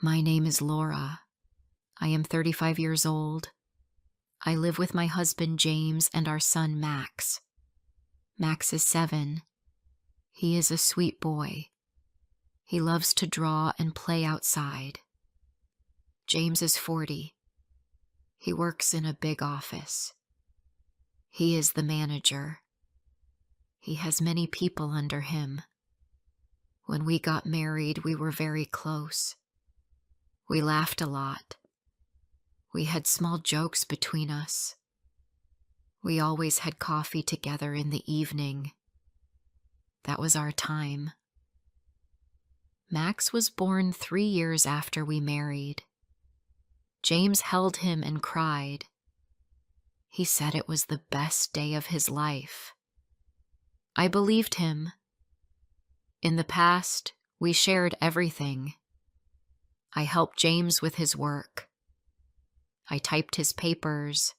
My name is Laura. I am 35 years old. I live with my husband James and our son Max. Max is 7. He is a sweet boy. He loves to draw and play outside. James is 40. He works in a big office. He is the manager. He has many people under him. When we got married, we were very close. We laughed a lot. We had small jokes between us. We always had coffee together in the evening. That was our time. Max was born 3 years after we married. James held him and cried. He said it was the best day of his life. I believed him. In the past, we shared everything. I helped James with his work. I typed his papers.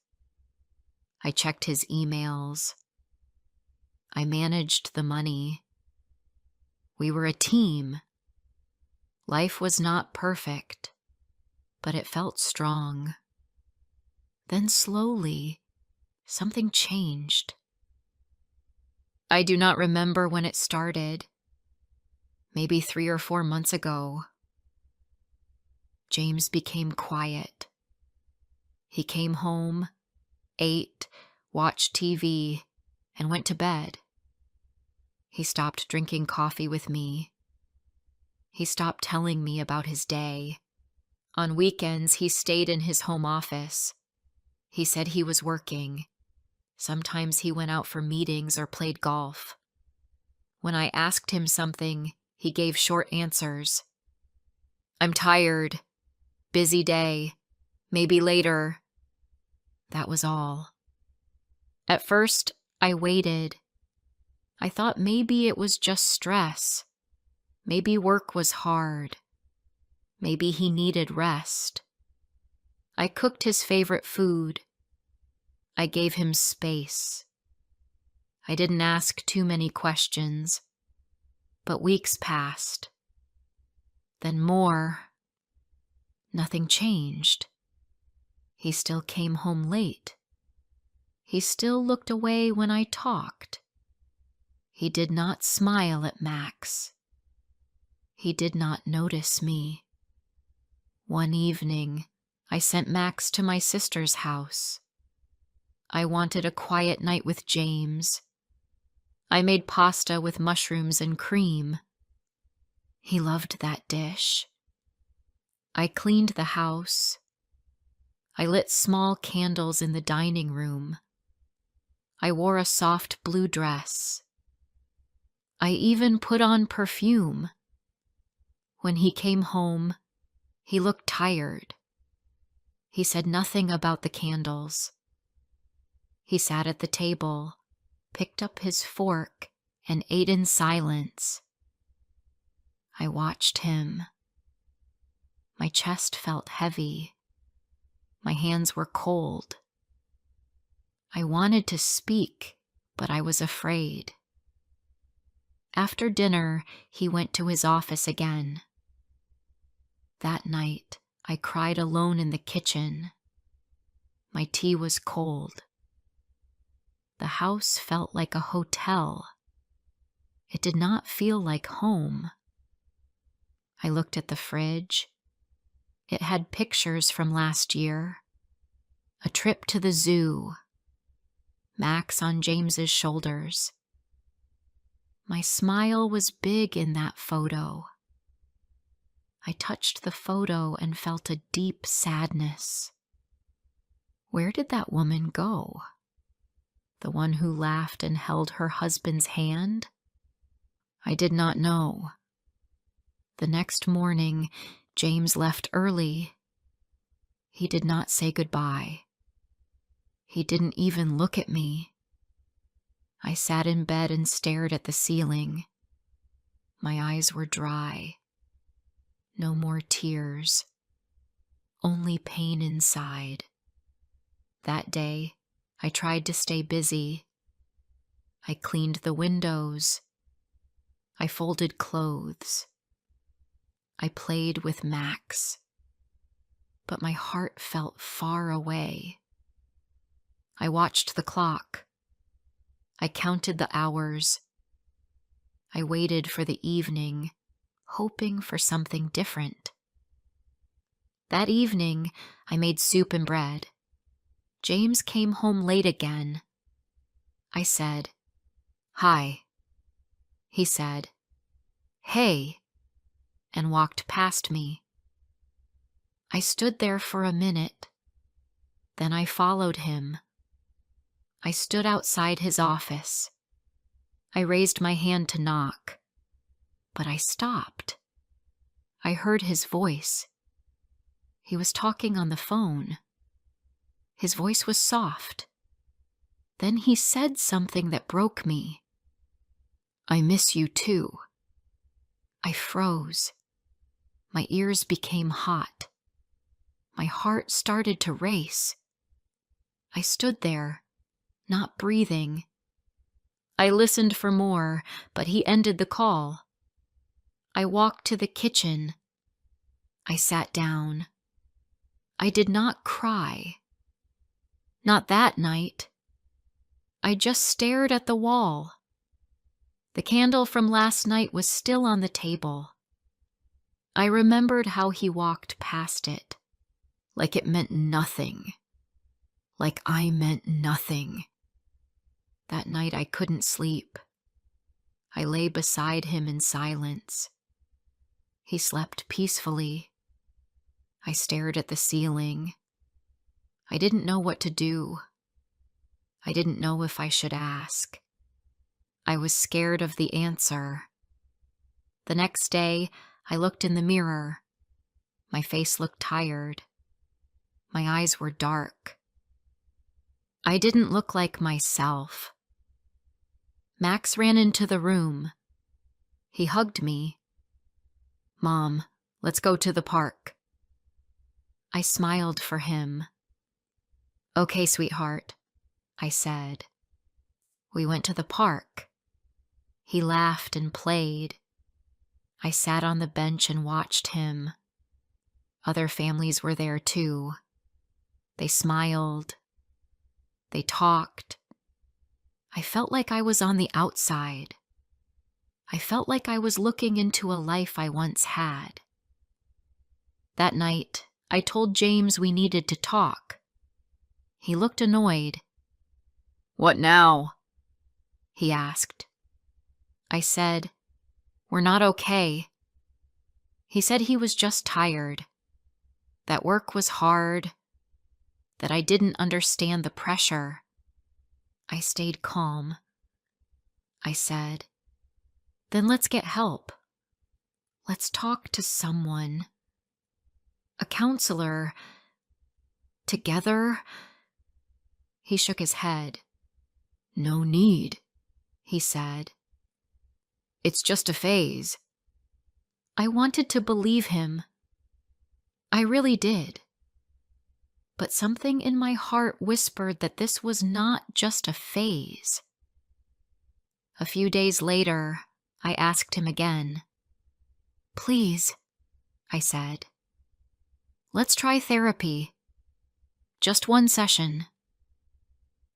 I checked his emails. I managed the money. We were a team. Life was not perfect, but it felt strong. Then slowly, something changed. I do not remember when it started. Maybe 3 or 4 months ago. James became quiet. He came home, ate, watched TV, and went to bed. He stopped drinking coffee with me. He stopped telling me about his day. On weekends, he stayed in his home office. He said he was working. Sometimes he went out for meetings or played golf. When I asked him something, he gave short answers. I'm tired. Busy day. Maybe later. That was all. At first, I waited. I thought maybe it was just stress. Maybe work was hard. Maybe he needed rest. I cooked his favorite food. I gave him space. I didn't ask too many questions. But weeks passed. Then more. Nothing changed. He still came home late. He still looked away when I talked. He did not smile at Max. He did not notice me. One evening, I sent Max to my sister's house. I wanted a quiet night with James. I made pasta with mushrooms and cream. He loved that dish. I cleaned the house. I lit small candles in the dining room. I wore a soft blue dress. I even put on perfume. When he came home, he looked tired. He said nothing about the candles. He sat at the table, picked up his fork, and ate in silence. I watched him. My chest felt heavy. My hands were cold. I wanted to speak, but I was afraid. After dinner, he went to his office again. That night, I cried alone in the kitchen. My tea was cold. The house felt like a hotel. It did not feel like home. I looked at the fridge. It had pictures from last year. A trip to the zoo. Max on James's shoulders. My smile was big in that photo. I touched the photo and felt a deep sadness. Where did that woman go? The one who laughed and held her husband's hand? I did not know. The next morning, James left early. He did not say goodbye. He didn't even look at me. I sat in bed and stared at the ceiling. My eyes were dry. No more tears. Only pain inside. That day, I tried to stay busy. I cleaned the windows. I folded clothes. I played with Max, but my heart felt far away. I watched the clock. I counted the hours. I waited for the evening, hoping for something different. That evening, I made soup and bread. James came home late again. I said, "Hi." He said, "Hey," and walked past me. I stood there for a minute. Then I followed him. I stood outside his office. I raised my hand to knock, but I stopped. I heard his voice. He was talking on the phone. His voice was soft. Then he said something that broke me. "I miss you too." I froze. My ears became hot. My heart started to race. I stood there, not breathing. I listened for more, but he ended the call. I walked to the kitchen. I sat down. I did not cry. Not that night. I just stared at the wall. The candle from last night was still on the table. I remembered how he walked past it, like it meant nothing. Like I meant nothing. That night I couldn't sleep. I lay beside him in silence. He slept peacefully. I stared at the ceiling. I didn't know what to do. I didn't know if I should ask. I was scared of the answer. The next day, I looked in the mirror. My face looked tired. My eyes were dark. I didn't look like myself. Max ran into the room. He hugged me. "Mom, let's go to the park." I smiled for him. "Okay, sweetheart," I said. We went to the park. He laughed and played. I sat on the bench and watched him. Other families were there too. They smiled. They talked. I felt like I was on the outside. I felt like I was looking into a life I once had. That night, I told James we needed to talk. He looked annoyed. "What now?" he asked. I said, "We're not okay." He said he was just tired, that work was hard, that I didn't understand the pressure. I stayed calm. I said, "Then let's get help. Let's talk to someone. A counselor. Together?" He shook his head. "No need," he said. "It's just a phase." I wanted to believe him. I really did. But something in my heart whispered that this was not just a phase. A few days later, I asked him again. "Please," I said, "let's try therapy. Just one session."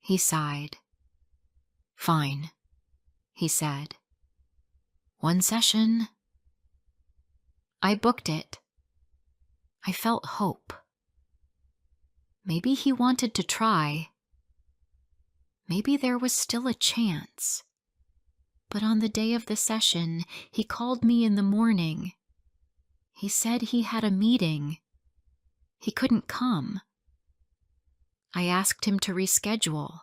He sighed. "Fine," he said. "One session." I booked it. I felt hope. Maybe he wanted to try. Maybe there was still a chance. But on the day of the session, he called me in the morning. He said he had a meeting. He couldn't come. I asked him to reschedule.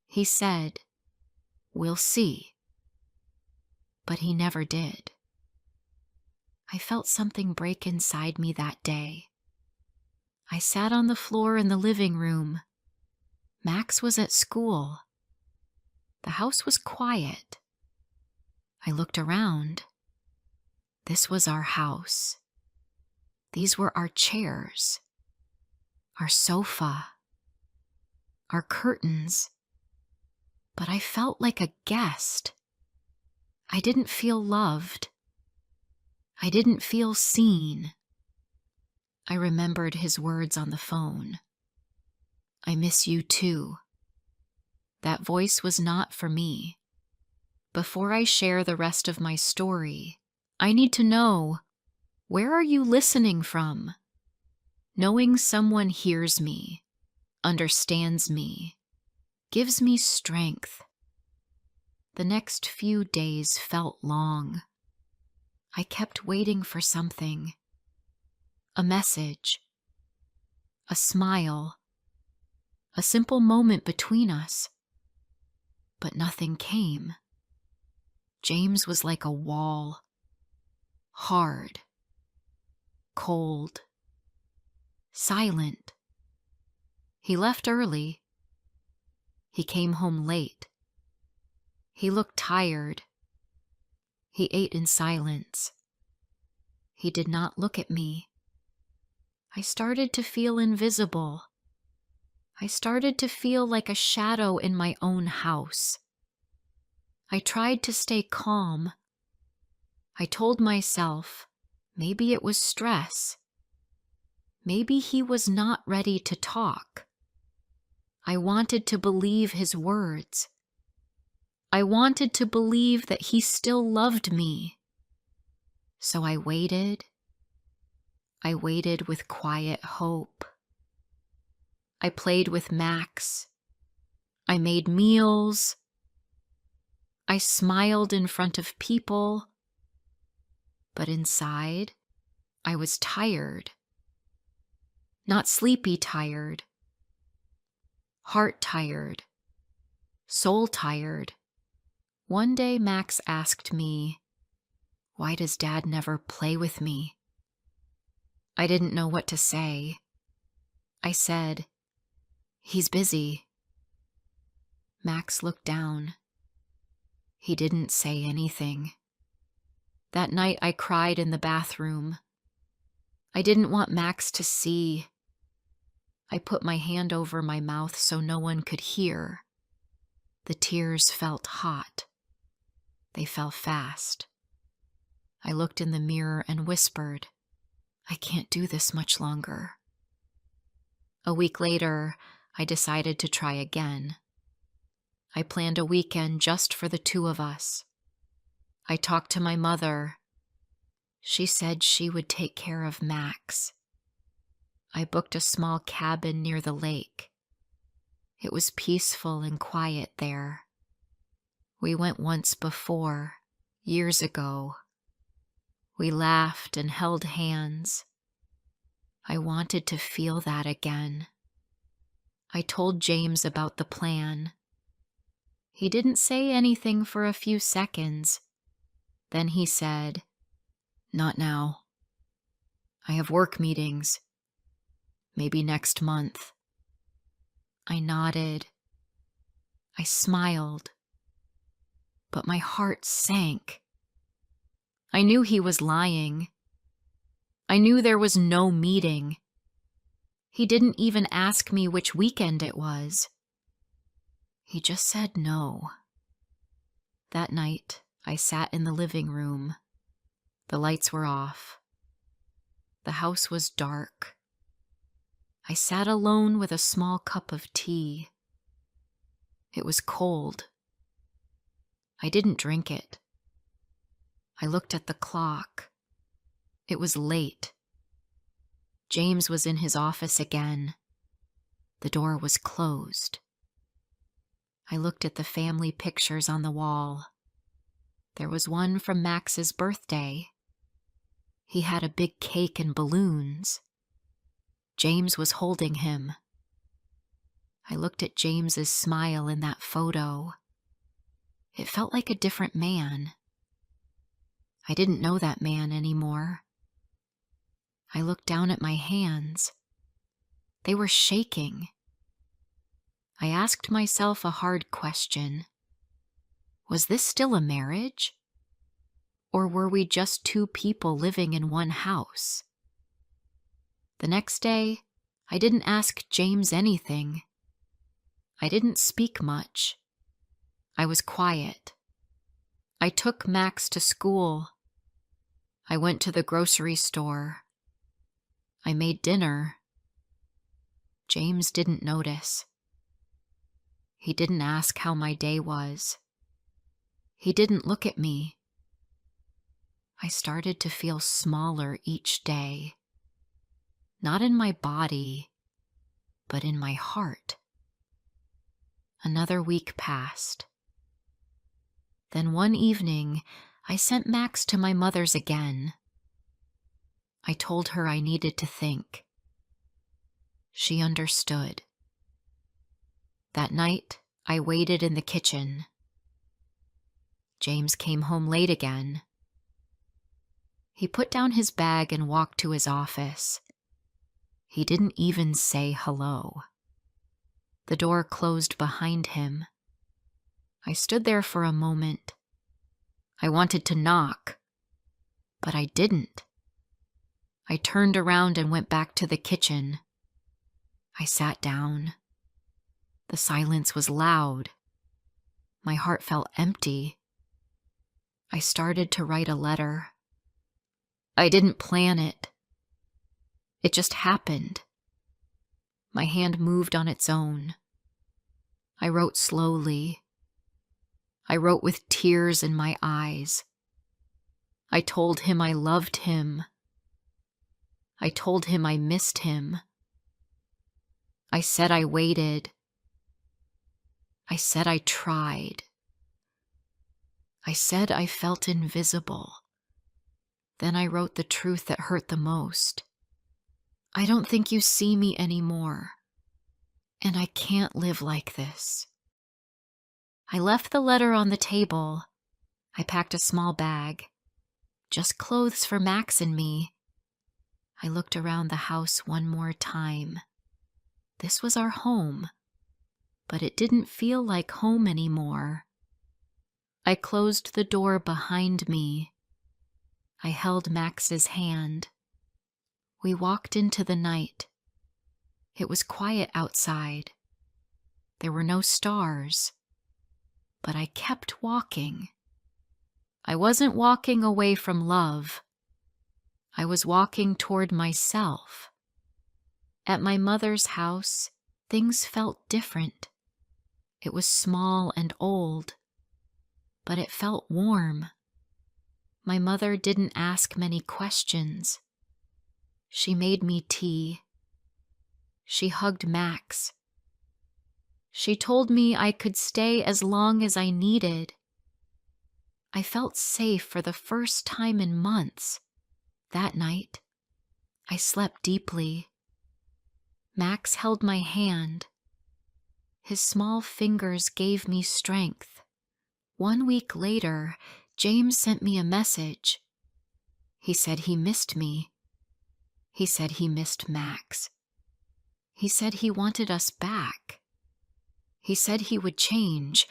He said, "We'll see." But he never did. I felt something break inside me that day. I sat on the floor in the living room. Max was at school. The house was quiet. I looked around. This was our house. These were our chairs, our sofa, our curtains. But I felt like a guest. I didn't feel loved. I didn't feel seen. I remembered his words on the phone. I miss you too. That voice was not for me. Before I share the rest of my story, I need to know, where are you listening from? Knowing someone hears me, understands me, gives me strength. The next few days felt long. I kept waiting for something. A message. A smile. A simple moment between us. But nothing came. James was like a wall. Hard. Cold. Silent. He left early. He came home late. He looked tired. He ate in silence. He did not look at me. I started to feel invisible. I started to feel like a shadow in my own house. I tried to stay calm. I told myself, maybe it was stress. Maybe he was not ready to talk. I wanted to believe his words. I wanted to believe that he still loved me. So I waited. I waited with quiet hope. I played with Max. I made meals. I smiled in front of people. But inside, I was tired. Not sleepy tired. Heart tired. Soul tired. One day Max asked me, "Why does Dad never play with me?" I didn't know what to say. I said, "He's busy." Max looked down. He didn't say anything. That night I cried in the bathroom. I didn't want Max to see. I put my hand over my mouth so no one could hear. The tears felt hot. They fell fast. I looked in the mirror and whispered, "I can't do this much longer." A week later, I decided to try again. I planned a weekend just for the two of us. I talked to my mother. She said she would take care of Max. I booked a small cabin near the lake. It was peaceful and quiet there. We went once before, years ago. We laughed and held hands. I wanted to feel that again. I told James about the plan. He didn't say anything for a few seconds. Then he said, "Not now. I have work meetings. Maybe next month." I nodded. I smiled. But my heart sank. I knew he was lying. I knew there was no meeting. He didn't even ask me which weekend it was. He just said no. That night, I sat in the living room. The lights were off. The house was dark. I sat alone with a small cup of tea. It was cold. I didn't drink it. I looked at the clock. It was late. James was in his office again. The door was closed. I looked at the family pictures on the wall. There was one from Max's birthday. He had a big cake and balloons. James was holding him. I looked at James's smile in that photo. It felt like a different man. I didn't know that man anymore. I looked down at my hands. They were shaking. I asked myself a hard question. Was this still a marriage? Or were we just two people living in one house? The next day, I didn't ask James anything. I didn't speak much. I was quiet. I took Max to school. I went to the grocery store. I made dinner. James didn't notice. He didn't ask how my day was. He didn't look at me. I started to feel smaller each day. Not in my body, but in my heart. Another week passed. Then one evening, I sent Max to my mother's again. I told her I needed to think. She understood. That night, I waited in the kitchen. James came home late again. He put down his bag and walked to his office. He didn't even say hello. The door closed behind him. I stood there for a moment. I wanted to knock, but I didn't. I turned around and went back to the kitchen. I sat down. The silence was loud. My heart felt empty. I started to write a letter. I didn't plan it. It just happened. My hand moved on its own. I wrote slowly. I wrote with tears in my eyes. I told him I loved him. I told him I missed him. I said I waited. I said I tried. I said I felt invisible. Then I wrote the truth that hurt the most. I don't think you see me anymore, and I can't live like this. I left the letter on the table. I packed a small bag, just clothes for Max and me. I looked around the house one more time. This was our home, but it didn't feel like home anymore. I closed the door behind me. I held Max's hand. We walked into the night. It was quiet outside. There were no stars, but I kept walking. I wasn't walking away from love. I was walking toward myself. At my mother's house, things felt different. It was small and old, but it felt warm. My mother didn't ask many questions. She made me tea. She hugged Max. She told me I could stay as long as I needed. I felt safe for the first time in months. That night, I slept deeply. Max held my hand. His small fingers gave me strength. 1 week later, James sent me a message. He said he missed me. He said he missed Max. He said he wanted us back. He said he would change.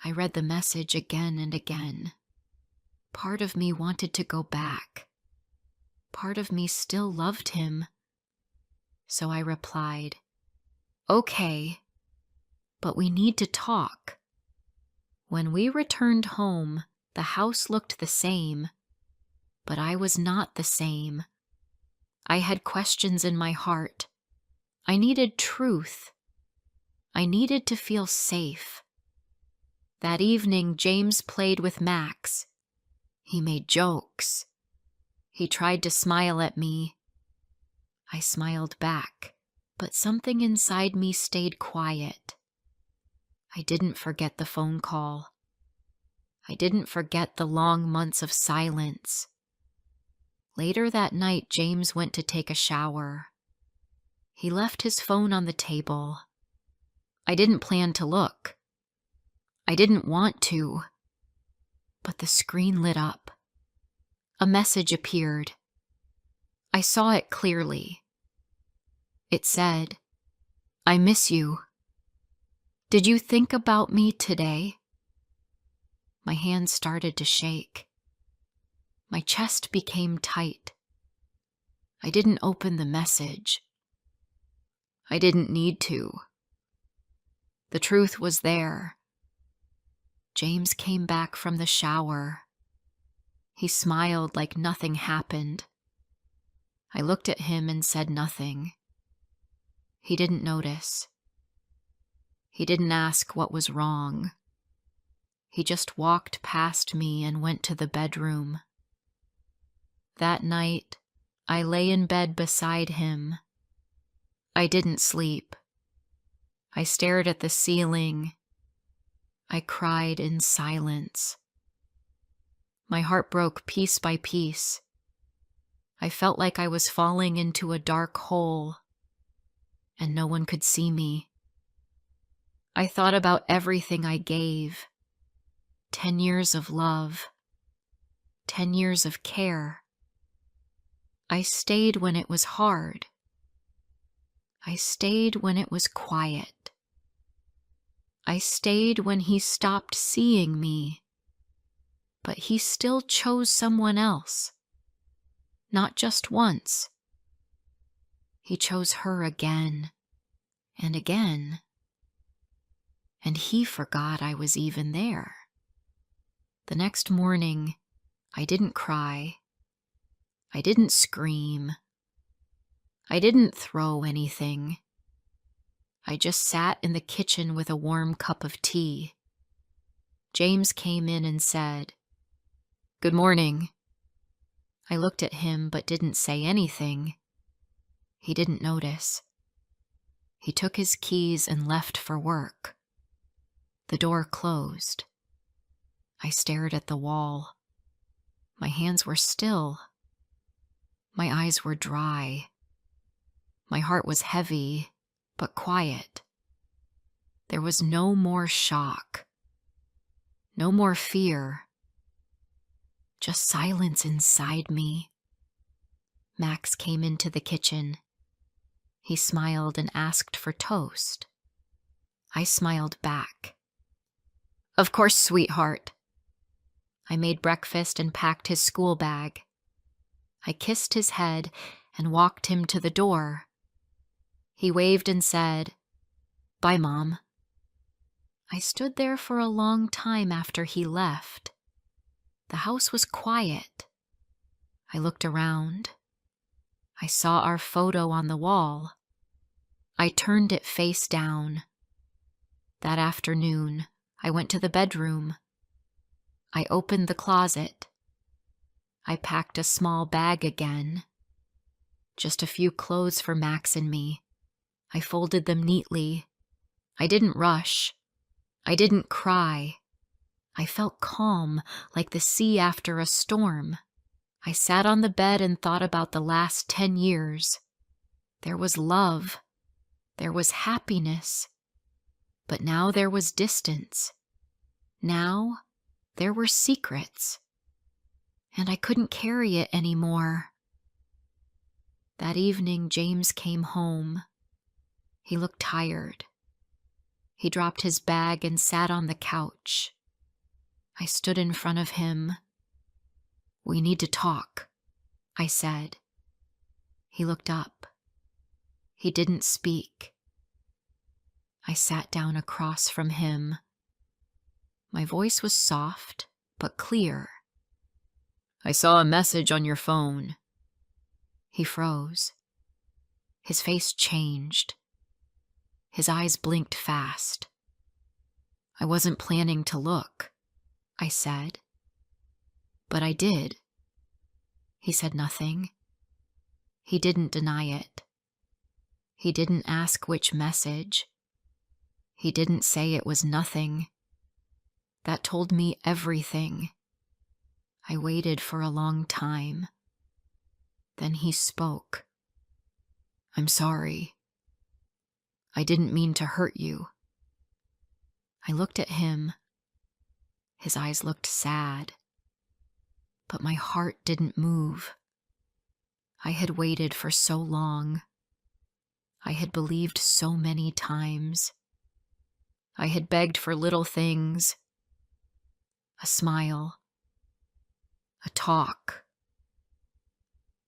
I read the message again and again. Part of me wanted to go back. Part of me still loved him. So I replied, "Okay, but we need to talk." When we returned home, the house looked the same, but I was not the same. I had questions in my heart. I needed truth. I needed to feel safe. That evening, James played with Max. He made jokes. He tried to smile at me. I smiled back, but something inside me stayed quiet. I didn't forget the phone call. I didn't forget the long months of silence. Later that night, James went to take a shower. He left his phone on the table. I didn't plan to look. I didn't want to. But the screen lit up. A message appeared. I saw it clearly. It said, "I miss you. Did you think about me today?" My hands started to shake. My chest became tight. I didn't open the message. I didn't need to. The truth was there. James came back from the shower. He smiled like nothing happened. I looked at him and said nothing. He didn't notice. He didn't ask what was wrong. He just walked past me and went to the bedroom. That night, I lay in bed beside him. I didn't sleep. I stared at the ceiling. I cried in silence. My heart broke piece by piece. I felt like I was falling into a dark hole, and no one could see me. I thought about everything I gave. 10 years of love. 10 years of care. I stayed when it was hard. I stayed when it was quiet. I stayed when he stopped seeing me. But he still chose someone else. Not just once. He chose her again and again. And he forgot I was even there. The next morning, I didn't cry. I didn't scream. I didn't throw anything. I just sat in the kitchen with a warm cup of tea. James came in and said, "Good morning." I looked at him but didn't say anything. He didn't notice. He took his keys and left for work. The door closed. I stared at the wall. My hands were still. My eyes were dry. My heart was heavy, but quiet. There was no more shock. No more fear. Just silence inside me. Max came into the kitchen. He smiled and asked for toast. I smiled back. "Of course, sweetheart." I made breakfast and packed his school bag. I kissed his head and walked him to the door. He waved and said, "Bye, Mom." I stood there for a long time after he left. The house was quiet. I looked around. I saw our photo on the wall. I turned it face down. That afternoon, I went to the bedroom. I opened the closet. I packed a small bag again. Just a few clothes for Max and me. I folded them neatly. I didn't rush. I didn't cry. I felt calm, like the sea after a storm. I sat on the bed and thought about the last 10 years. There was love. There was happiness. But now there was distance. Now there were secrets. And I couldn't carry it anymore. That evening, James came home. He looked tired. He dropped his bag and sat on the couch. I stood in front of him. "We need to talk," I said. He looked up. He didn't speak. I sat down across from him. My voice was soft, but clear. "I saw a message on your phone." He froze. His face changed. His eyes blinked fast. "I wasn't planning to look," I said. "But I did." He said nothing. He didn't deny it. He didn't ask which message. He didn't say it was nothing. That told me everything. I waited for a long time. Then he spoke. "I'm sorry. I didn't mean to hurt you." I looked at him. His eyes looked sad. But my heart didn't move. I had waited for so long. I had believed so many times. I had begged for little things. A smile. A talk.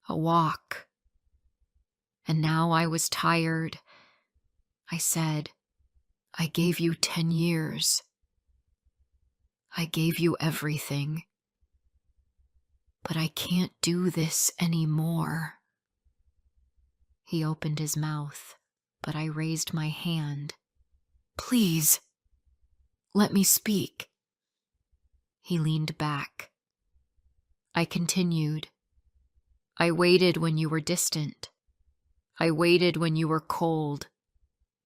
A walk. And now I was tired. I said, "I gave you 10 years. I gave you everything." But I can't do this anymore. He opened his mouth, but I raised my hand. Please, let me speak. He leaned back. I continued. I waited when you were distant. I waited when you were cold.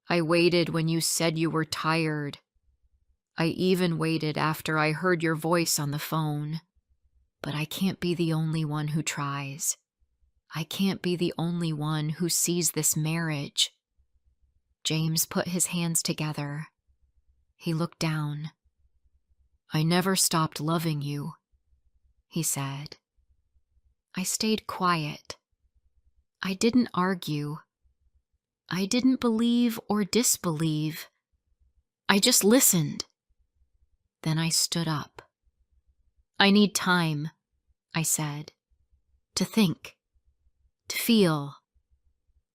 I waited when you said you were tired. I even waited after I heard your voice on the phone. But I can't be the only one who tries. I can't be the only one who sees this marriage. James put his hands together. He looked down. I never stopped loving you, he said. I stayed quiet. I didn't argue. I didn't believe or disbelieve. I just listened. Then I stood up. I need time, I said, to think, to feel,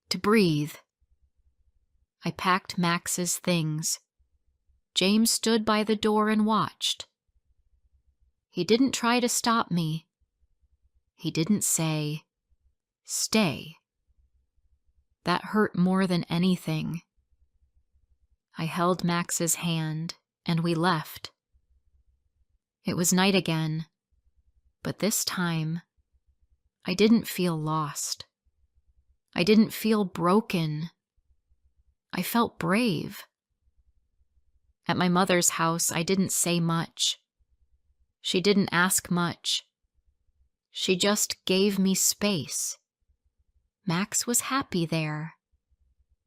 to breathe. I packed Max's things. James stood by the door and watched. He didn't try to stop me. He didn't say, stay. That hurt more than anything. I held Max's hand and we left. It was night again, but this time I didn't feel lost. I didn't feel broken. I felt brave. At my mother's house, I didn't say much. She didn't ask much. She just gave me space. Max was happy there.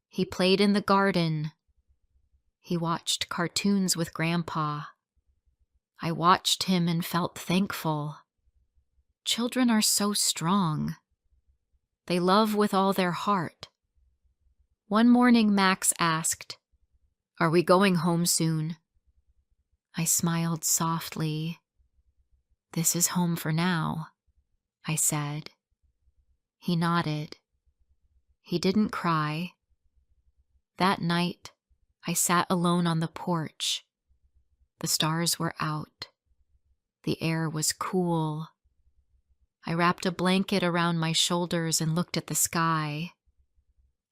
He played in the garden. He watched cartoons with Grandpa. I watched him and felt thankful. Children are so strong. They love with all their heart. One morning, Max asked, "Are we going home soon?" I smiled softly. "This is home for now," I said. He nodded. He didn't cry. That night, I sat alone on the porch. The stars were out. The air was cool. I wrapped a blanket around my shoulders and looked at the sky.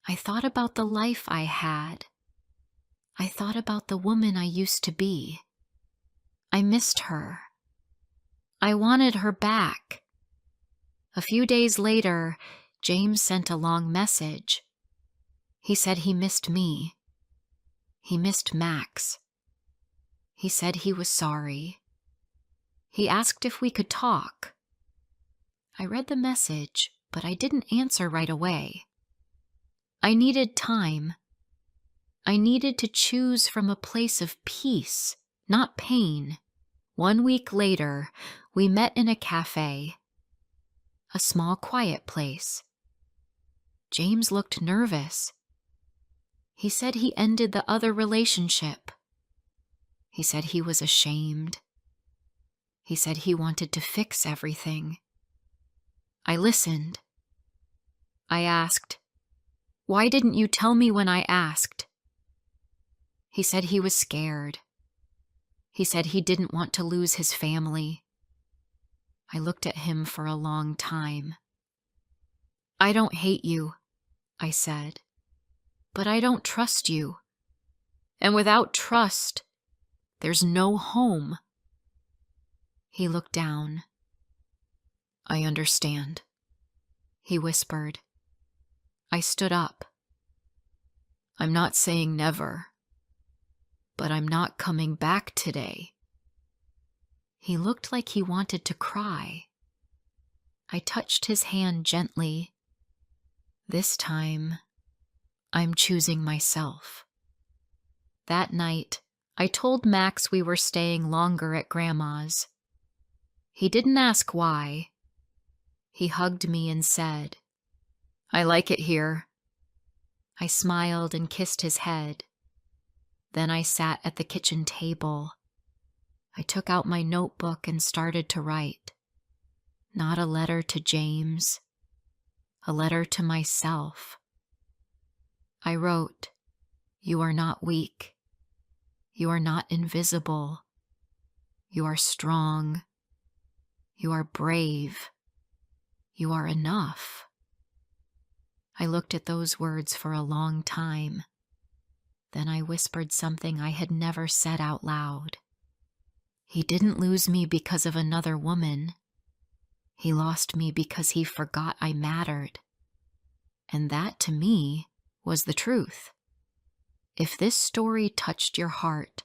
I thought about the life I had. I thought about the woman I used to be. I missed her. I wanted her back. A few days later, James sent a long message. He said he missed me. He missed Max. He said he was sorry. He asked if we could talk. I read the message, but I didn't answer right away. I needed time. I needed to choose from a place of peace, not pain. 1 week later, we met in a cafe. A small, quiet place. James looked nervous. He said he ended the other relationship. He said he was ashamed. He said he wanted to fix everything. I listened. I asked, "Why didn't you tell me when I asked?" He said he was scared. He said he didn't want to lose his family. I looked at him for a long time. "I don't hate you," I said, "but I don't trust you. And without trust, there's no home." He looked down. "I understand," he whispered. I stood up. "I'm not saying never, but I'm not coming back today." He looked like he wanted to cry. I touched his hand gently. This time, I'm choosing myself. That night, I told Max we were staying longer at Grandma's. He didn't ask why. He hugged me and said, "I like it here." I smiled and kissed his head. Then I sat at the kitchen table. I took out my notebook and started to write. Not a letter to James, a letter to myself. I wrote, "You are not weak. You are not invisible. You are strong. You are brave. You are enough. I looked at those words for a long time. Then I whispered something I had never said out loud. He didn't lose me because of another woman. He lost me because he forgot I mattered. And that, to me, was the truth. If this story touched your heart,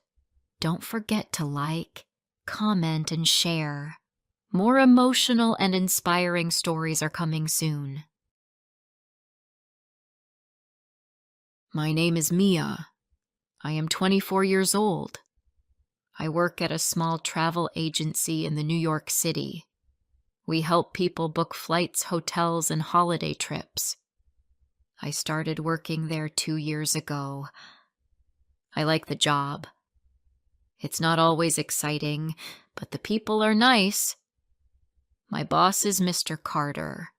don't forget to like, comment, and share. More emotional and inspiring stories are coming soon. My name is Mia. I am 24 years old. I work at a small travel agency in the New York City. We help people book flights, hotels, and holiday trips. I started working there 2 years ago. I like the job. It's not always exciting, but the people are nice. My boss is Mr. Carter.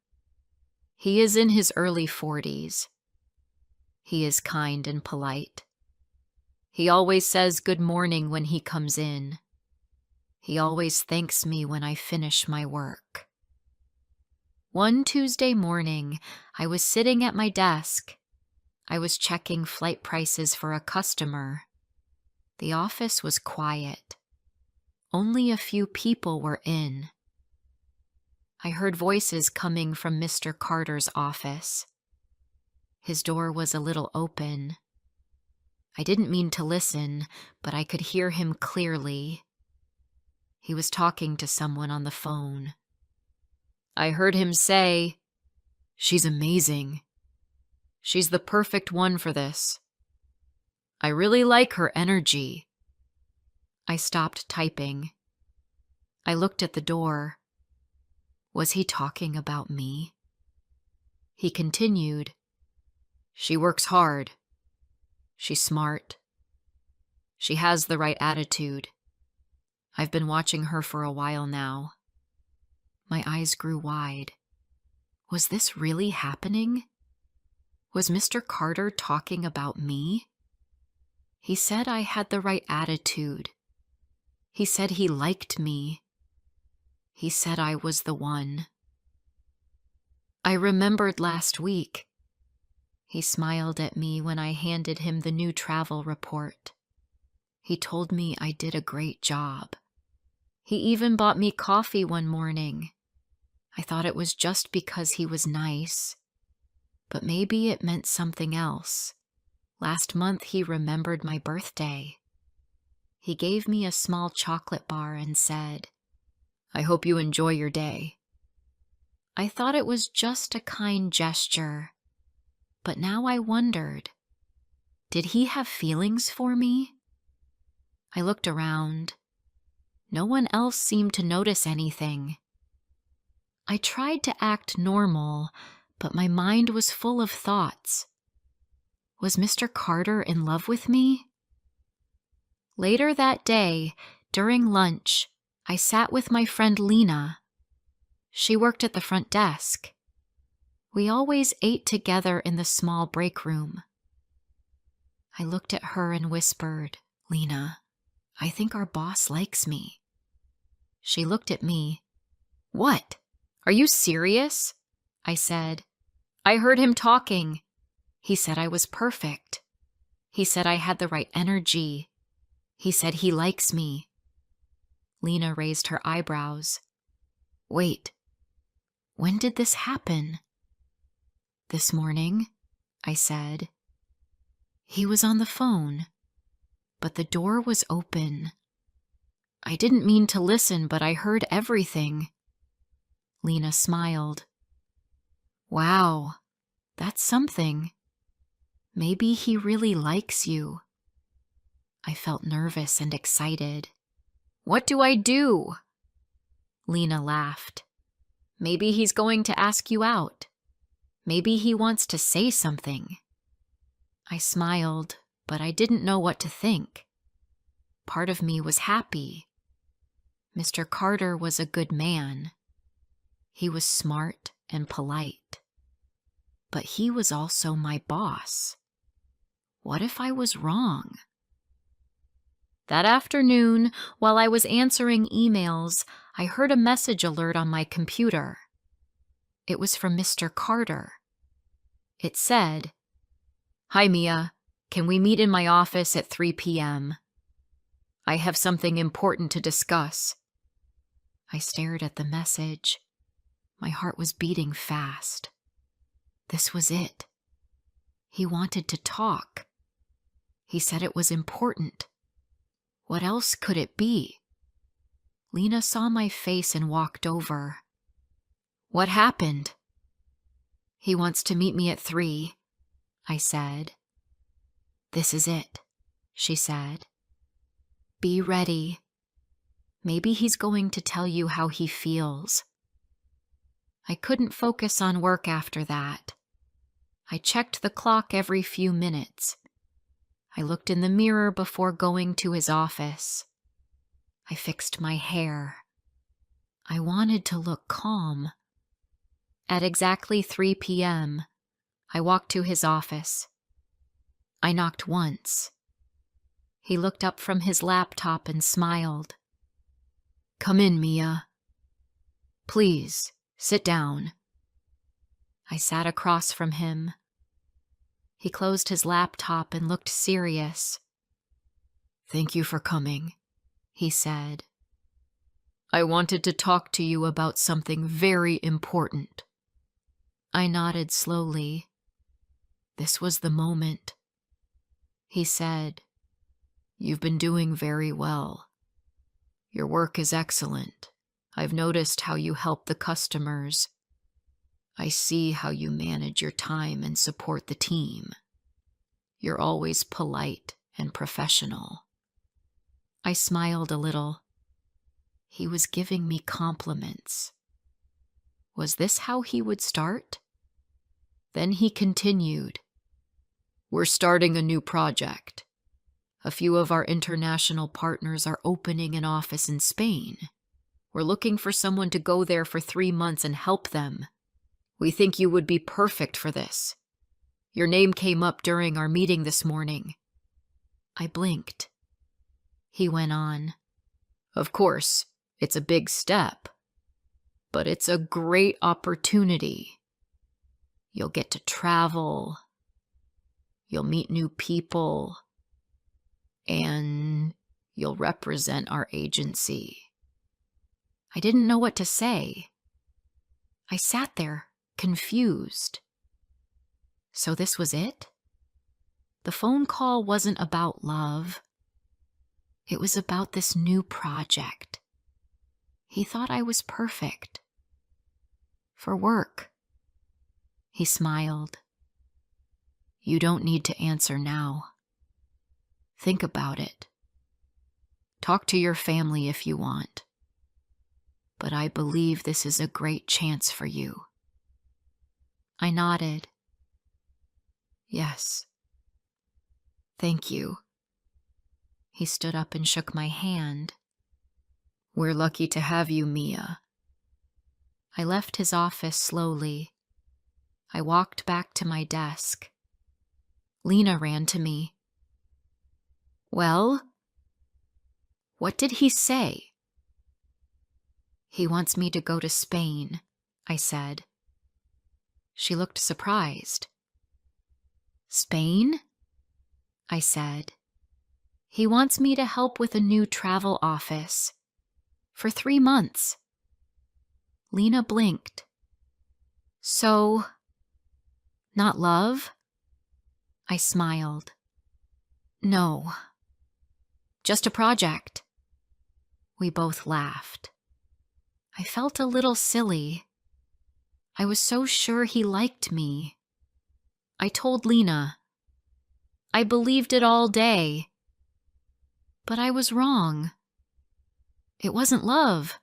He is in his early 40s. He is kind and polite. He always says good morning when he comes in. He always thanks me when I finish my work. One Tuesday morning, I was sitting at my desk. I was checking flight prices for a customer. The office was quiet. Only a few people were in. I heard voices coming from Mr. Carter's office. His door was a little open. I didn't mean to listen, but I could hear him clearly. He was talking to someone on the phone. I heard him say, "She's amazing. She's the perfect one for this. I really like her energy." I stopped typing. I looked at the door. Was he talking about me? He continued, "She works hard. She's smart. She has the right attitude. I've been watching her for a while now." My eyes grew wide. Was this really happening? Was Mr. Carter talking about me? He said I had the right attitude. He said he liked me. He said I was the one. I remembered last week. He smiled at me when I handed him the new travel report. He told me I did a great job. He even bought me coffee one morning. I thought it was just because he was nice. But maybe it meant something else. Last month he remembered my birthday. He gave me a small chocolate bar and said, "I hope you enjoy your day." I thought it was just a kind gesture. But now I wondered, did he have feelings for me? I looked around. No one else seemed to notice anything. I tried to act normal, but my mind was full of thoughts. Was Mr. Carter in love with me? Later that day, during lunch, I sat with my friend Lena. She worked at the front desk. We always ate together in the small break room. I looked at her and whispered, "Lena, I think our boss likes me." She looked at me. "What? Are you serious?" I said. "I heard him talking. He said I was perfect. He said I had the right energy. He said he likes me." Lena raised her eyebrows. "Wait, when did this happen?" "This morning," I said. He was on the phone, but the door was open. I didn't mean to listen, but I heard everything. Lena smiled. "Wow, that's something. Maybe he really likes you." I felt nervous and excited. "What do I do?" Lena laughed. "Maybe he's going to ask you out. Maybe he wants to say something." I smiled, but I didn't know what to think. Part of me was happy. Mr. Carter was a good man. He was smart and polite. But he was also my boss. What if I was wrong? That afternoon, while I was answering emails, I heard a message alert on my computer. It was from Mr. Carter. It said, "Hi, Mia. Can we meet in my office at 3 p.m.? I have something important to discuss." I stared at the message. My heart was beating fast. This was it. He wanted to talk. He said it was important. What else could it be? Lena saw my face and walked over. "What happened?" "He wants to meet me at 3, I said. "This is it," she said. "Be ready. Maybe he's going to tell you how he feels." I couldn't focus on work after that. I checked the clock every few minutes. I looked in the mirror before going to his office. I fixed my hair. I wanted to look calm. At exactly 3 p.m., I walked to his office. I knocked once. He looked up from his laptop and smiled. "Come in, Mia. Please, sit down." I sat across from him. He closed his laptop and looked serious. "Thank you for coming," he said. "I wanted to talk to you about something very important." I nodded slowly. This was the moment. He said, "You've been doing very well. Your work is excellent. I've noticed how you help the customers. I see how you manage your time and support the team. You're always polite and professional." I smiled a little. He was giving me compliments. Was this how he would start? Then he continued, "We're starting a new project. A few of our international partners are opening an office in Spain. We're looking for someone to go there for 3 months and help them. We think you would be perfect for this. Your name came up during our meeting this morning." I blinked. He went on, "Of course, it's a big step, but it's a great opportunity. You'll get to travel. You'll meet new people. And you'll represent our agency." I didn't know what to say. I sat there, confused. So this was it? The phone call wasn't about love. It was about this new project. He thought I was perfect. For work. He smiled. "You don't need to answer now. Think about it. Talk to your family if you want. But I believe this is a great chance for you." I nodded. "Yes. Thank you." He stood up and shook my hand. "We're lucky to have you, Mia." I left his office slowly. I walked back to my desk. Lena ran to me. "Well, what did he say?" "He wants me to go to Spain," I said. She looked surprised. "Spain?" I said. "He wants me to help with a new travel office. For 3 months." Lena blinked. "So, not love?" I smiled. "No. Just a project." We both laughed. I felt a little silly. I was so sure he liked me. I told Lena. I believed it all day. But I was wrong. It wasn't love.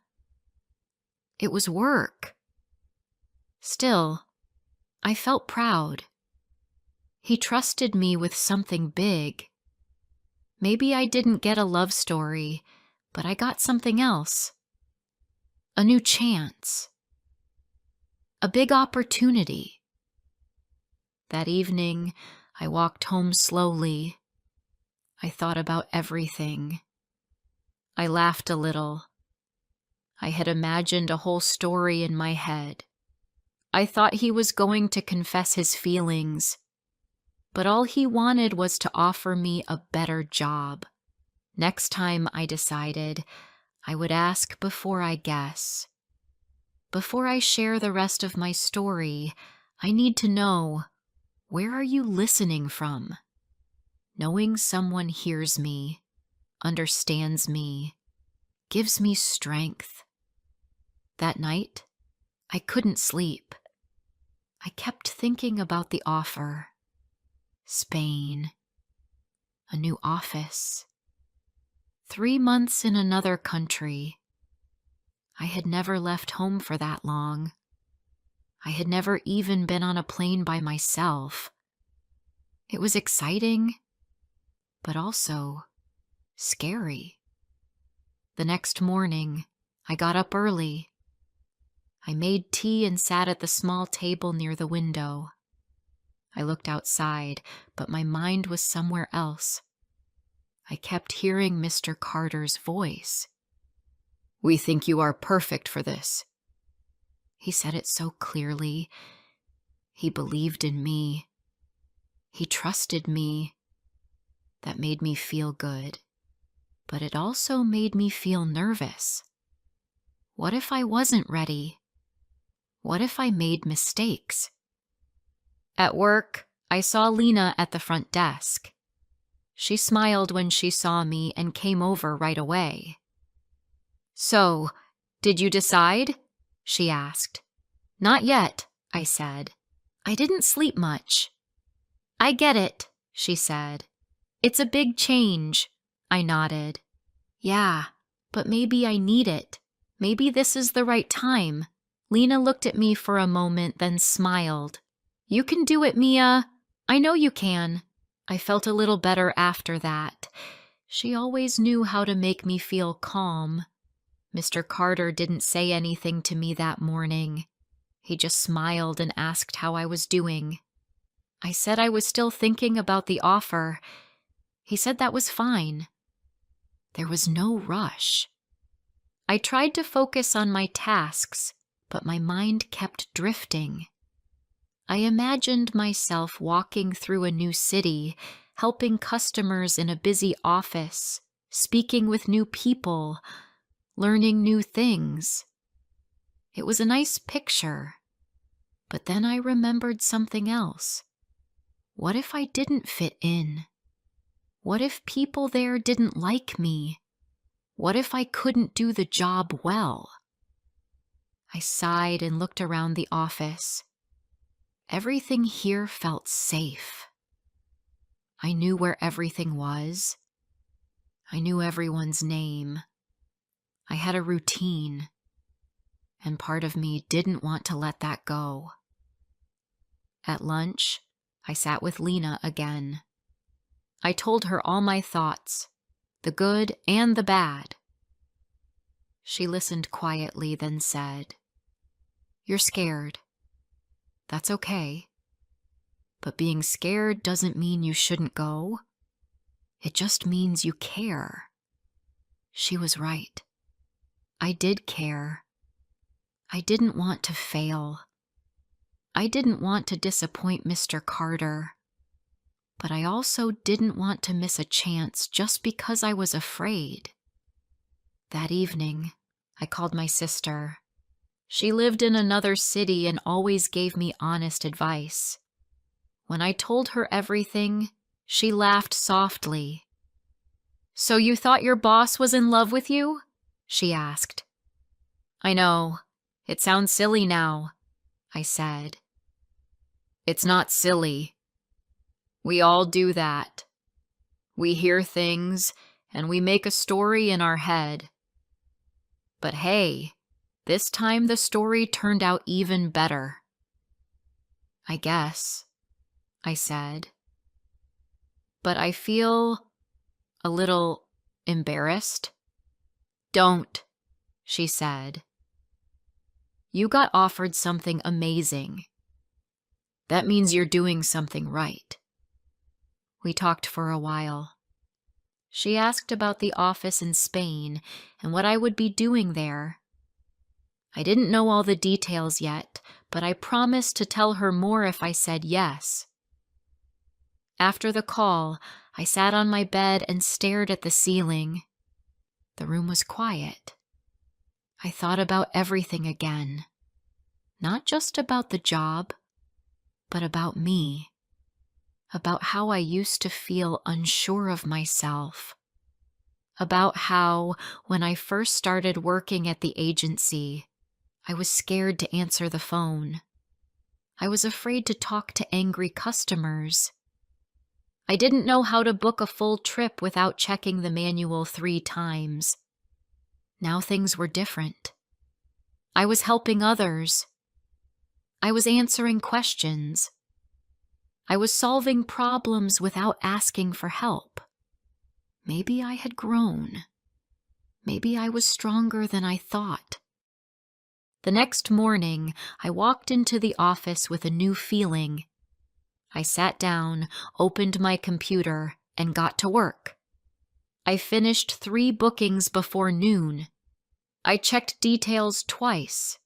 It was work. Still, I felt proud. He trusted me with something big. Maybe I didn't get a love story, but I got something else. A new chance. A big opportunity. That evening, I walked home slowly. I thought about everything. I laughed a little. I had imagined a whole story in my head. I thought he was going to confess his feelings, but all he wanted was to offer me a better job. Next time, I decided, I would ask before I guess. Before I share the rest of my story, I need to know, where are you listening from? Knowing someone hears me, understands me, gives me strength. That night, I couldn't sleep. I kept thinking about the offer. Spain. A new office. 3 months in another country. I had never left home for that long. I had never even been on a plane by myself. It was exciting, but also scary. The next morning, I got up early. I made tea and sat at the small table near the window. I looked outside, but my mind was somewhere else. I kept hearing Mr. Carter's voice. "We think you are perfect for this." He said it so clearly. He believed in me. He trusted me. That made me feel good. But it also made me feel nervous. What if I wasn't ready? What if I made mistakes? At work, I saw Lena at the front desk. She smiled when she saw me and came over right away. "So, did you decide?" she asked. "Not yet," I said. "I didn't sleep much." "I get it," she said. "It's a big change." I nodded. "Yeah, but maybe I need it. Maybe this is the right time." Lena looked at me for a moment, then smiled. "You can do it, Mia. I know you can." I felt a little better after that. She always knew how to make me feel calm. Mr. Carter didn't say anything to me that morning. He just smiled and asked how I was doing. I said I was still thinking about the offer. He said that was fine. There was no rush. I tried to focus on my tasks, but my mind kept drifting. I imagined myself walking through a new city, helping customers in a busy office, speaking with new people, learning new things. It was a nice picture, but then I remembered something else. What if I didn't fit in? What if people there didn't like me? What if I couldn't do the job well? I sighed and looked around the office. Everything here felt safe. I knew where everything was. I knew everyone's name. I had a routine, and part of me didn't want to let that go. At lunch, I sat with Lena again. I told her all my thoughts, the good and the bad. She listened quietly, then said, "You're scared. That's okay. But being scared doesn't mean you shouldn't go. It just means you care." She was right. I did care. I didn't want to fail. I didn't want to disappoint Mr. Carter. But I also didn't want to miss a chance just because I was afraid. That evening, I called my sister. She lived in another city and always gave me honest advice. When I told her everything, she laughed softly. "So you thought your boss was in love with you?" she asked. "I know. It sounds silly now," I said. "It's not silly. We all do that. We hear things, and we make a story in our head. But hey, this time the story turned out even better." "I guess," I said. "But I feel a little embarrassed." "Don't," she said. "You got offered something amazing. That means you're doing something right." We talked for a while. She asked about the office in Spain and what I would be doing there. I didn't know all the details yet, but I promised to tell her more if I said yes. After the call, I sat on my bed and stared at the ceiling. The room was quiet. I thought about everything again. Not just about the job, but about me. About how I used to feel unsure of myself. About how, when I first started working at the agency, I was scared to answer the phone. I was afraid to talk to angry customers. I didn't know how to book a full trip without checking the manual 3 times. Now things were different. I was helping others. I was answering questions. I was solving problems without asking for help. Maybe I had grown. Maybe I was stronger than I thought. The next morning, I walked into the office with a new feeling. I sat down, opened my computer, and got to work. I finished 3 bookings before noon. I checked details twice.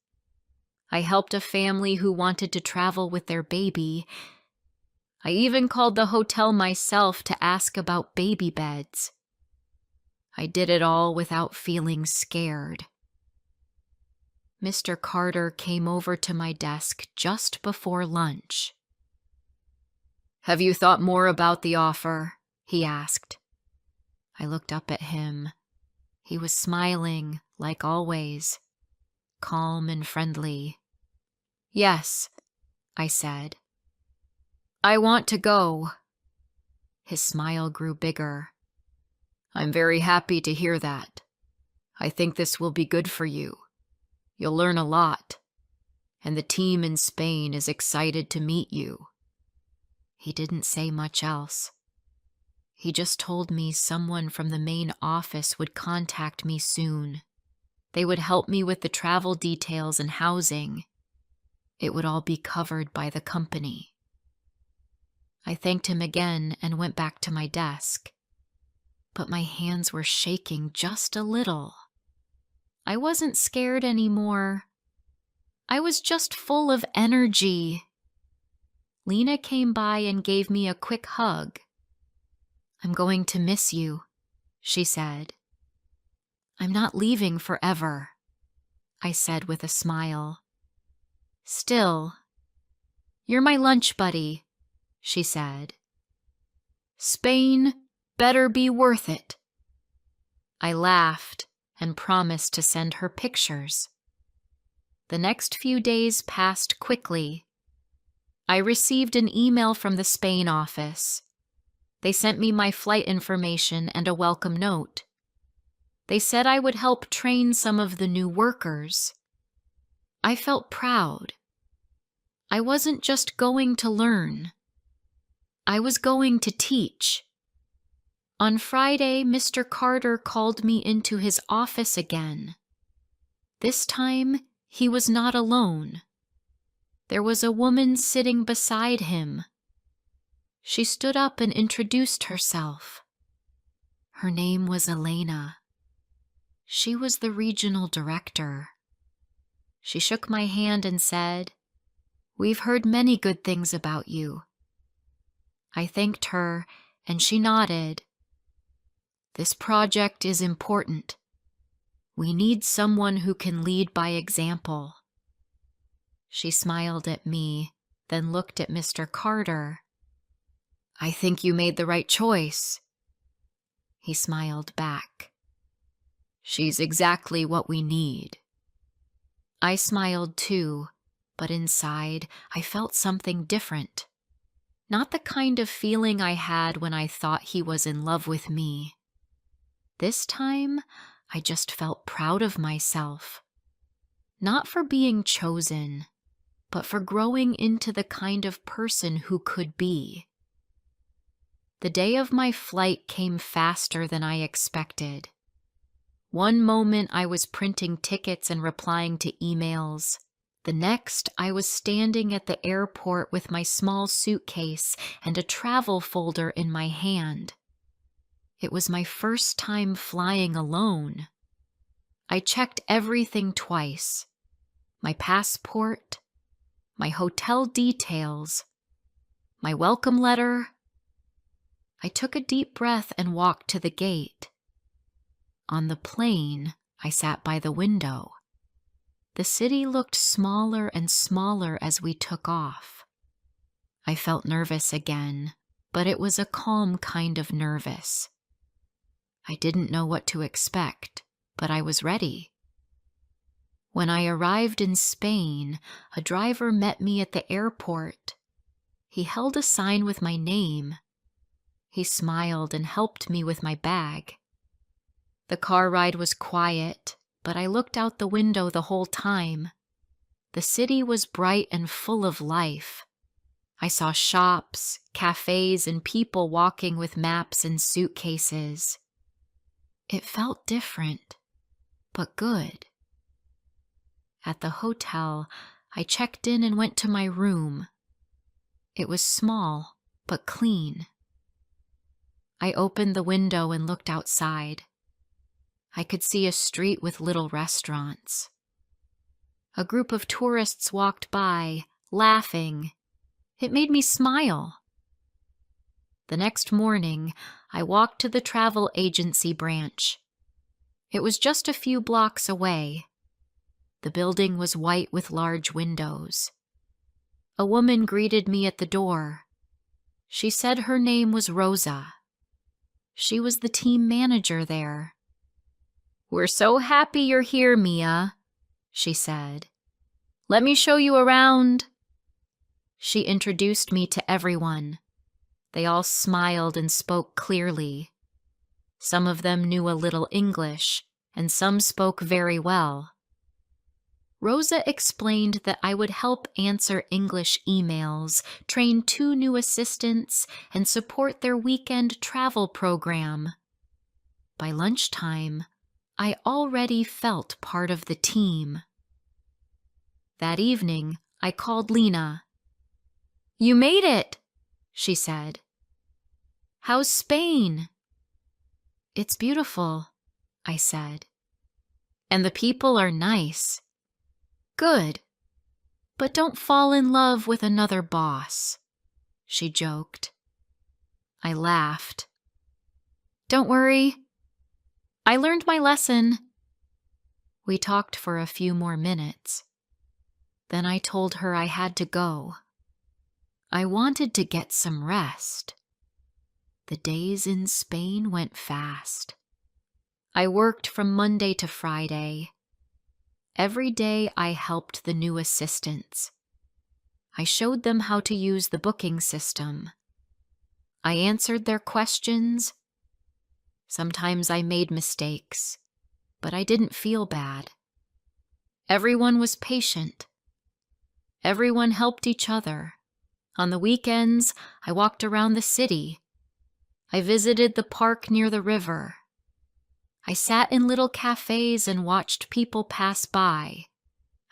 I helped a family who wanted to travel with their baby. I even called the hotel myself to ask about baby beds. I did it all without feeling scared. Mr. Carter came over to my desk just before lunch. "Have you thought more about the offer?" he asked. I looked up at him. He was smiling, like always, calm and friendly. "Yes," I said. "I want to go." His smile grew bigger. "I'm very happy to hear that. I think this will be good for you. You'll learn a lot, and the team in Spain is excited to meet you." He didn't say much else. He just told me someone from the main office would contact me soon. They would help me with the travel details and housing. It would all be covered by the company. I thanked him again and went back to my desk. But my hands were shaking just a little. I wasn't scared anymore. I was just full of energy. Lena came by and gave me a quick hug. "I'm going to miss you," she said. "I'm not leaving forever," I said with a smile. "Still, you're my lunch buddy," she said. "Spain better be worth it." I laughed and promised to send her pictures. The next few days passed quickly. I received an email from the Spain office. They sent me my flight information and a welcome note. They said I would help train some of the new workers. I felt proud. I wasn't just going to learn. I was going to teach. On Friday, Mr. Carter called me into his office again. This time, he was not alone. There was a woman sitting beside him. She stood up and introduced herself. Her name was Elena. She was the regional director. She shook my hand and said, "We've heard many good things about you." I thanked her, and she nodded. "This project is important. We need someone who can lead by example." She smiled at me, then looked at Mr. Carter. "I think you made the right choice." He smiled back. "She's exactly what we need." I smiled too, but inside I felt something different. Not the kind of feeling I had when I thought he was in love with me. This time, I just felt proud of myself. Not for being chosen, but for growing into the kind of person who could be. The day of my flight came faster than I expected. One moment I was printing tickets and replying to emails. The next, I was standing at the airport with my small suitcase and a travel folder in my hand. It was my first time flying alone. I checked everything twice: my passport, my hotel details, my welcome letter. I took a deep breath and walked to the gate. On the plane, I sat by the window. The city looked smaller and smaller as we took off. I felt nervous again, but it was a calm kind of nervous. I didn't know what to expect, but I was ready. When I arrived in Spain, a driver met me at the airport. He held a sign with my name. He smiled and helped me with my bag. The car ride was quiet, but I looked out the window the whole time. The city was bright and full of life. I saw shops, cafes, and people walking with maps and suitcases. It felt different, but good. At the hotel, I checked in and went to my room. It was small, but clean. I opened the window and looked outside. I could see a street with little restaurants. A group of tourists walked by, laughing. It made me smile. The next morning, I walked to the travel agency branch. It was just a few blocks away. The building was white with large windows. A woman greeted me at the door. She said her name was Rosa. She was the team manager there. "We're so happy you're here, Mia," she said. "Let me show you around." She introduced me to everyone. They all smiled and spoke clearly. Some of them knew a little English, and some spoke very well. Rosa explained that I would help answer English emails, train 2 new assistants, and support their weekend travel program. By lunchtime, I already felt part of the team. That evening, I called Lena. "You made it," she said. "How's Spain?" "It's beautiful," I said. "And the people are nice." "Good. But don't fall in love with another boss," she joked. I laughed. "Don't worry. I learned my lesson." We talked for a few more minutes. Then I told her I had to go. I wanted to get some rest. The days in Spain went fast. I worked from Monday to Friday. Every day I helped the new assistants. I showed them how to use the booking system. I answered their questions. Sometimes I made mistakes, but I didn't feel bad. Everyone was patient. Everyone helped each other. On the weekends, I walked around the city. I visited the park near the river. I sat in little cafes and watched people pass by.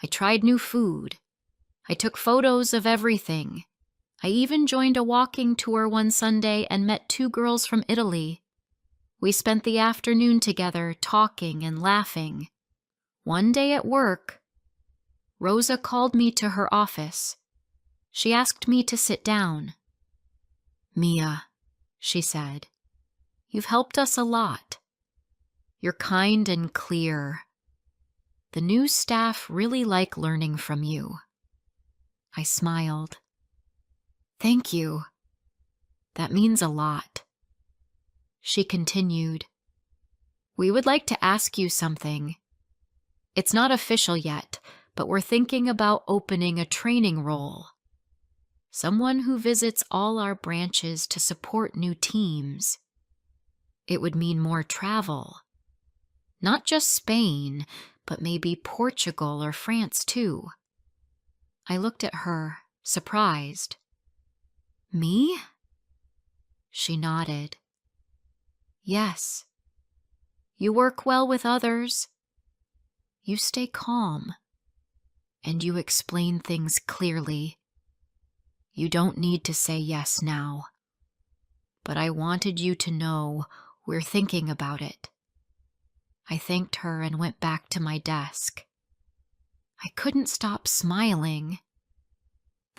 I tried new food. I took photos of everything. I even joined a walking tour one Sunday and met 2 girls from Italy. We spent the afternoon together, talking and laughing. One day at work, Rosa called me to her office. She asked me to sit down. "Mia," she said, "you've helped us a lot. You're kind and clear. The new staff really like learning from you." I smiled. "Thank you. That means a lot." She continued, "We would like to ask you something. It's not official yet, but we're thinking about opening a training role. Someone who visits all our branches to support new teams. It would mean more travel. Not just Spain, but maybe Portugal or France too." I looked at her, surprised. "Me?" She nodded. "Yes. You work well with others. You stay calm. And you explain things clearly. You don't need to say yes now. But I wanted you to know we're thinking about it." I thanked her and went back to my desk. I couldn't stop smiling.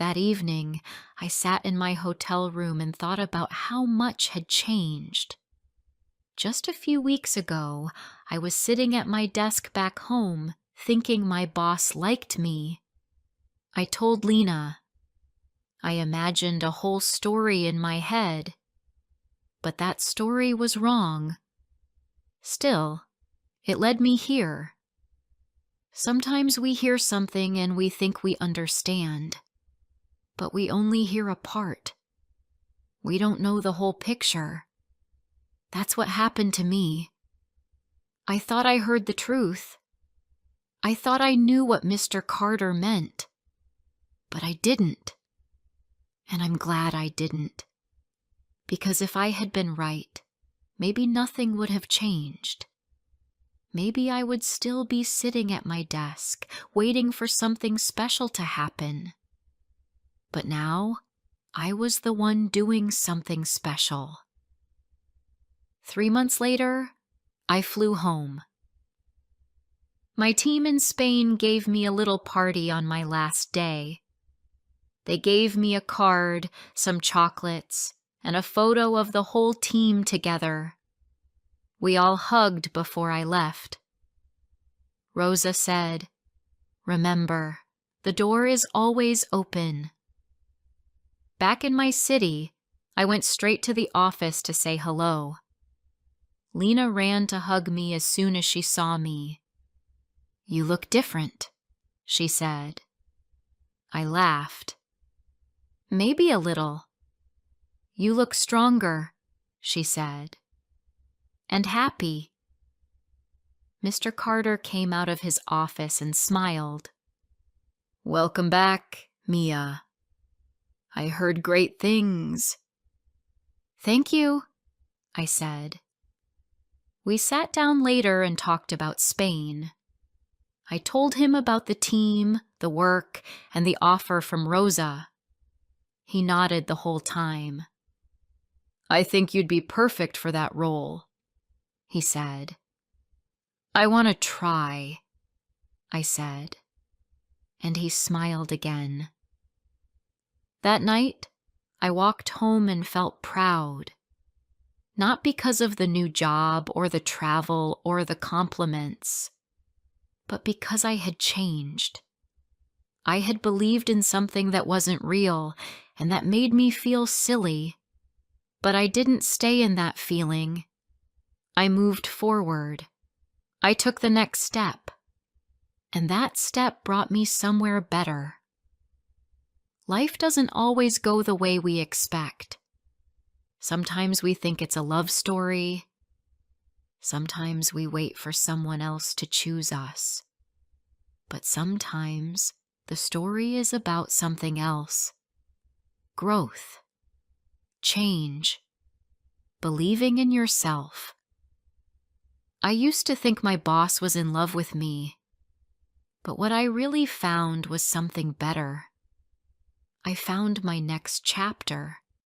That evening, I sat in my hotel room and thought about how much had changed. Just a few weeks ago, I was sitting at my desk back home, thinking my boss liked me. I told Lena. I imagined a whole story in my head, but that story was wrong. Still, it led me here. Sometimes we hear something and we think we understand, but we only hear a part. We don't know the whole picture. That's what happened to me. I thought I heard the truth. I thought I knew what Mr. Carter meant, but I didn't. And I'm glad I didn't. Because if I had been right, maybe nothing would have changed. Maybe I would still be sitting at my desk, waiting for something special to happen. But now, I was the one doing something special. 3 months later, I flew home. My team in Spain gave me a little party on my last day. They gave me a card, some chocolates, and a photo of the whole team together. We all hugged before I left. Rosa said, "Remember, the door is always open." Back in my city, I went straight to the office to say hello. Lena ran to hug me as soon as she saw me. "You look different," she said. I laughed. "Maybe a little." "You look stronger," she said. "And happy." Mr. Carter came out of his office and smiled. "Welcome back, Mia. I heard great things." "Thank you," I said. We sat down later and talked about Spain. I told him about the team, the work, and the offer from Rosa. He nodded the whole time. "I think you'd be perfect for that role," he said. "I want to try," I said. And he smiled again. That night, I walked home and felt proud. Not because of the new job or the travel or the compliments, but because I had changed. I had believed in something that wasn't real and that made me feel silly. But I didn't stay in that feeling. I moved forward. I took the next step. And that step brought me somewhere better. Life doesn't always go the way we expect. Sometimes we think it's a love story. Sometimes we wait for someone else to choose us. But sometimes the story is about something else. Growth. Change. Believing in yourself. I used to think my boss was in love with me. But what I really found was something better. I found my next chapter.